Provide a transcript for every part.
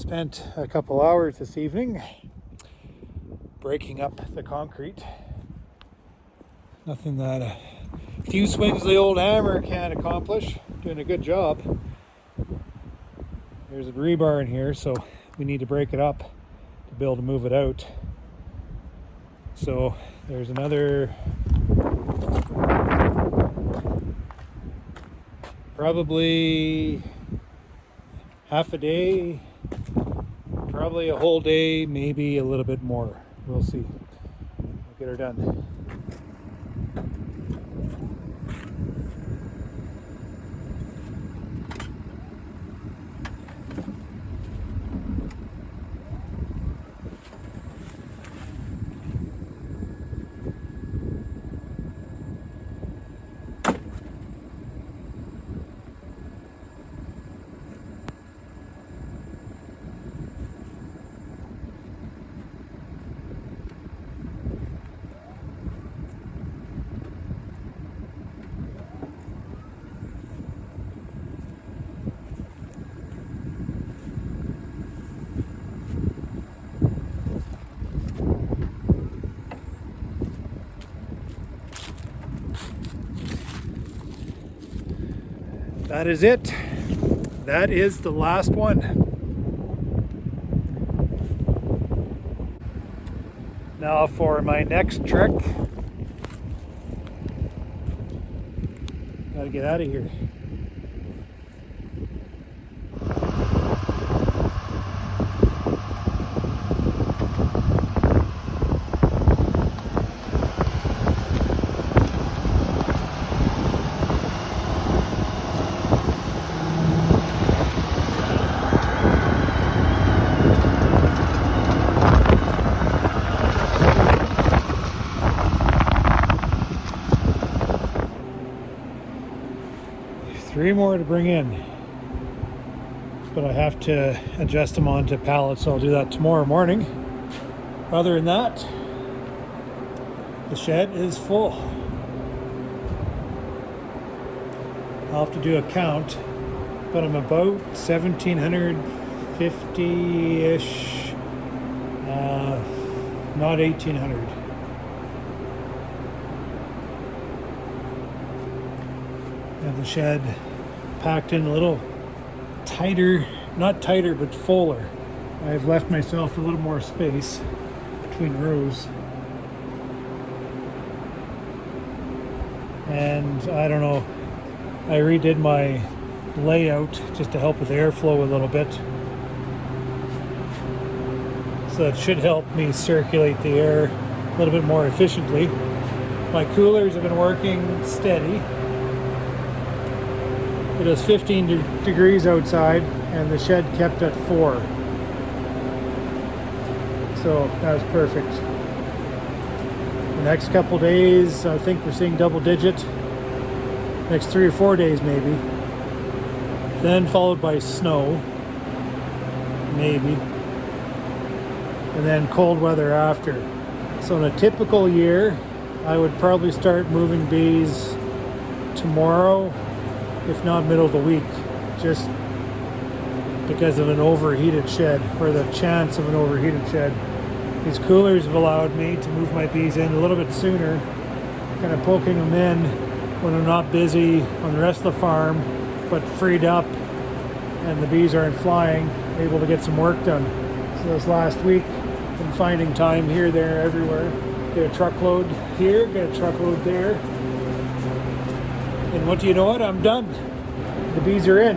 Spent a couple hours this evening breaking up the concrete. Nothing that a few swings of the old hammer can't accomplish. Doing a good job. There's a rebar in here, so we need to break it up to be able to move it out. So there's another probably half a day, probably a whole day, maybe a little bit more. We'll see. We'll get her done. That is it. That is the last one. Now for my next trick. Gotta get out of here. Three more to bring in, but I have to adjust them onto pallets, so I'll do that tomorrow morning. Other than that, the shed is full. I'll have to do a count, but I'm about 1,750-ish, not 1,800. And the shed packed in a little tighter, not tighter, but fuller. I've left myself a little more space between rows. And I don't know, I redid my layout just to help with airflow a little bit. So it should help me circulate the air a little bit more efficiently. My coolers have been working steady. It was 15 degrees outside and the shed kept at 4. So that was perfect. The next couple days, I think we're seeing double digit. Next 3 or 4 days maybe. Then followed by snow, maybe. And then cold weather after. So in a typical year, I would probably start moving bees tomorrow, if not middle of the week, just because of an overheated shed, or the chance of an overheated shed. These coolers have allowed me to move my bees in a little bit sooner, kind of poking them in when I'm not busy on the rest of the farm, but freed up and the bees aren't flying, able to get some work done. So this last week, been finding time here, there, everywhere. Get a truckload here, get a truckload there. And what do you know what? I'm done. The bees are in.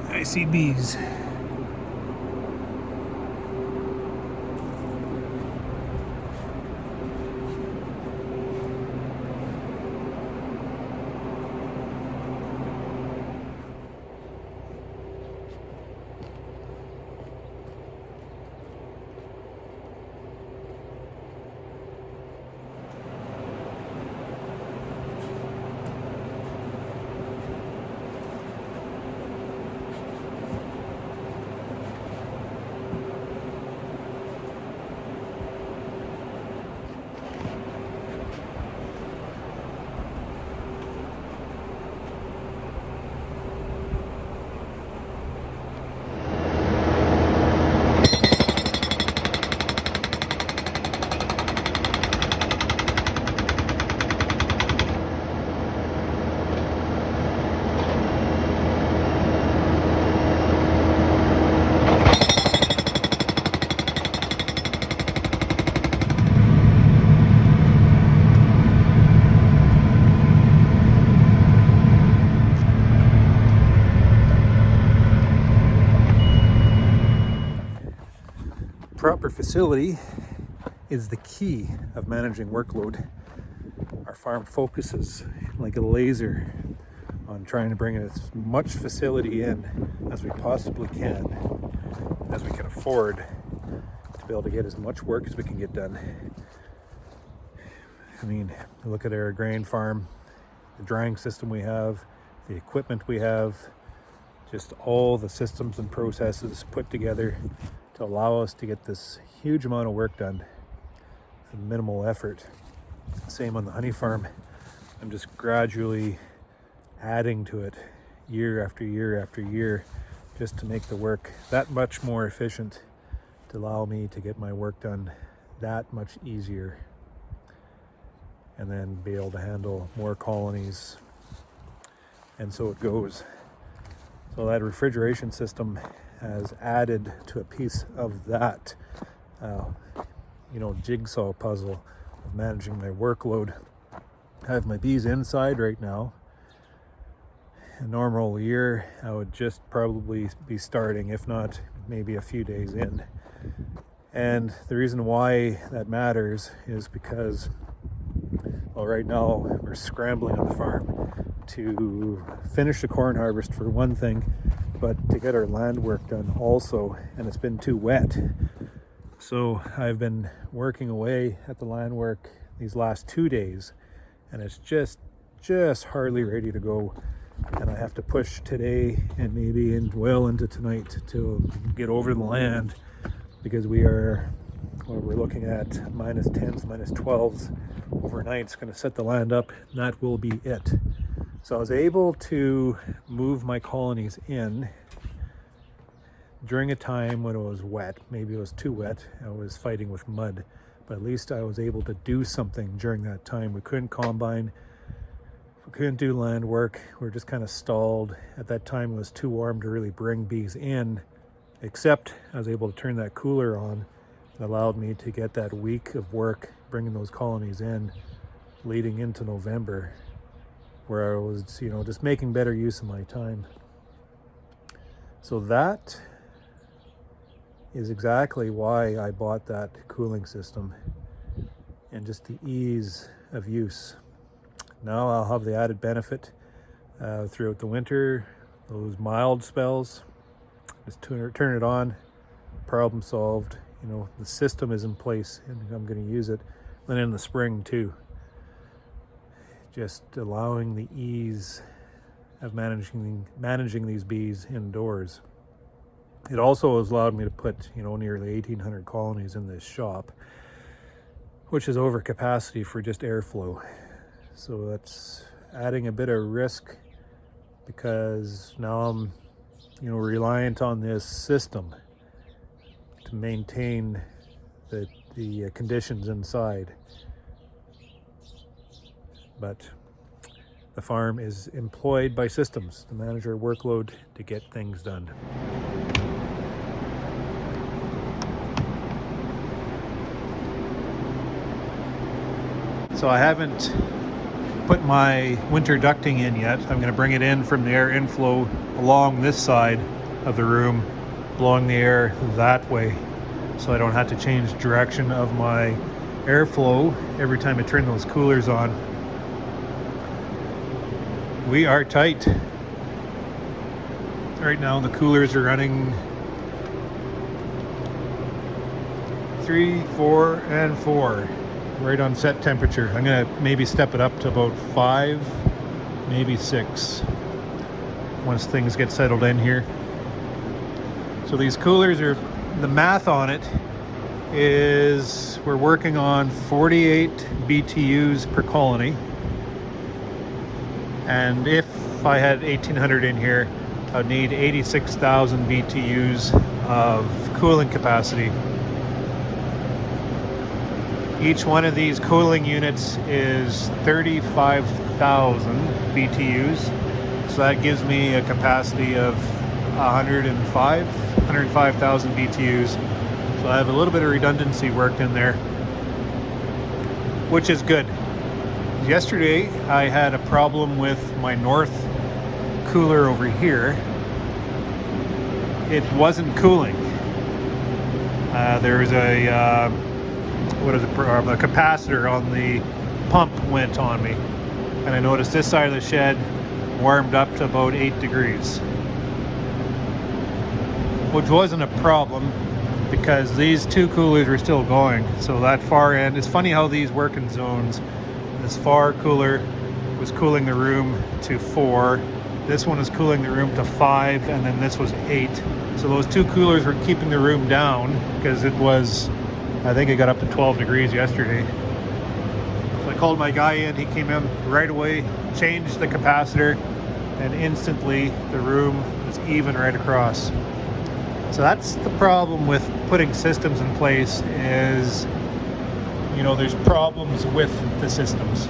I see bees. proper facility is the key of managing workload. Our farm focuses like a laser on trying to bring as much facility in as we possibly can, as we can afford, to be able to get as much work as we can get done. I mean, look at our grain farm, the drying system we have, the equipment we have, just all the systems and processes put together to allow us to get this huge amount of work done with minimal effort. Same on the honey farm. I'm just gradually adding to it year after year after year, just to make the work that much more efficient, to allow me to get my work done that much easier, and then be able to handle more colonies, and so it goes. So that refrigeration system has added to a piece of that jigsaw puzzle of managing my workload. I have my bees inside right now. A normal year, I would just probably be starting, if not maybe a few days in. And the reason why that matters is because, well, right now we're scrambling on the farm to finish the corn harvest for one thing, but to get our land work done also, and it's been too wet. So I've been working away at the land work these last 2 days, and it's just hardly ready to go. And I have to push today and maybe well into tonight to get over the land, because we're looking at -10s, -12s overnight. It's going to set the land up, and that will be it. So I was able to move my colonies in during a time when it was wet. Maybe it was too wet. I was fighting with mud, but at least I was able to do something during that time. We couldn't combine. We couldn't do land work. We were just kind of stalled. At that time, it was too warm to really bring bees in, except I was able to turn that cooler on. It allowed me to get that week of work, bringing those colonies in, leading into November, where I was, just making better use of my time. So that is exactly why I bought that cooling system, and just the ease of use. Now I'll have the added benefit throughout the winter, those mild spells, just turn it on, problem solved. The system is in place, and I'm going to use it. Then in the spring too, just allowing the ease of managing these bees indoors. It also has allowed me to put nearly 1,800 colonies in this shop, which is over capacity for just airflow. So that's adding a bit of risk, because now I'm reliant on this system to maintain the conditions inside. But the farm is employed by systems to manage our workload, to get things done. So I haven't put my winter ducting in yet. I'm going to bring it in from the air inflow along this side of the room, blowing the air that way, so I don't have to change direction of my airflow every time I turn those coolers on. We are tight. Right now the coolers are running 3, 4, and 4. Right on set temperature. I'm going to maybe step it up to about 5, maybe 6, once things get settled in here. So these coolers the math on it is we're working on 48 BTUs per colony. And if I had 1,800 in here, I'd need 86,000 BTUs of cooling capacity. Each one of these cooling units is 35,000 BTUs. So that gives me a capacity of 105,000 BTUs. So I have a little bit of redundancy worked in there, which is good. Yesterday, I had a problem with my north cooler over here. It wasn't cooling. There's a a capacitor on the pump went on me, and I noticed this side of the shed warmed up to about 8 degrees, which wasn't a problem because these two coolers were still going. So that far end, it's funny how these work in zones. This far cooler was cooling the room to 4, this one is cooling the room to 5, and then this was 8. So those two coolers were keeping the room down because it was, I think it got up to 12 degrees yesterday. So I called my guy in, he came in right away, changed the capacitor, and instantly the room was even right across. So that's the problem with putting systems in place is, you know, there's problems with the systems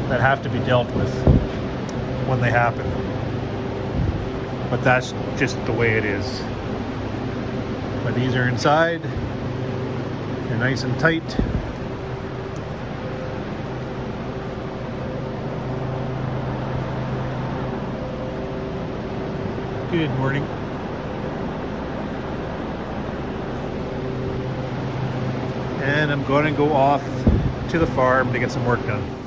that have to be dealt with when they happen. But that's just the way it is. But these are inside, they're nice and tight. Good morning. And I'm going to go off to the farm to get some work done.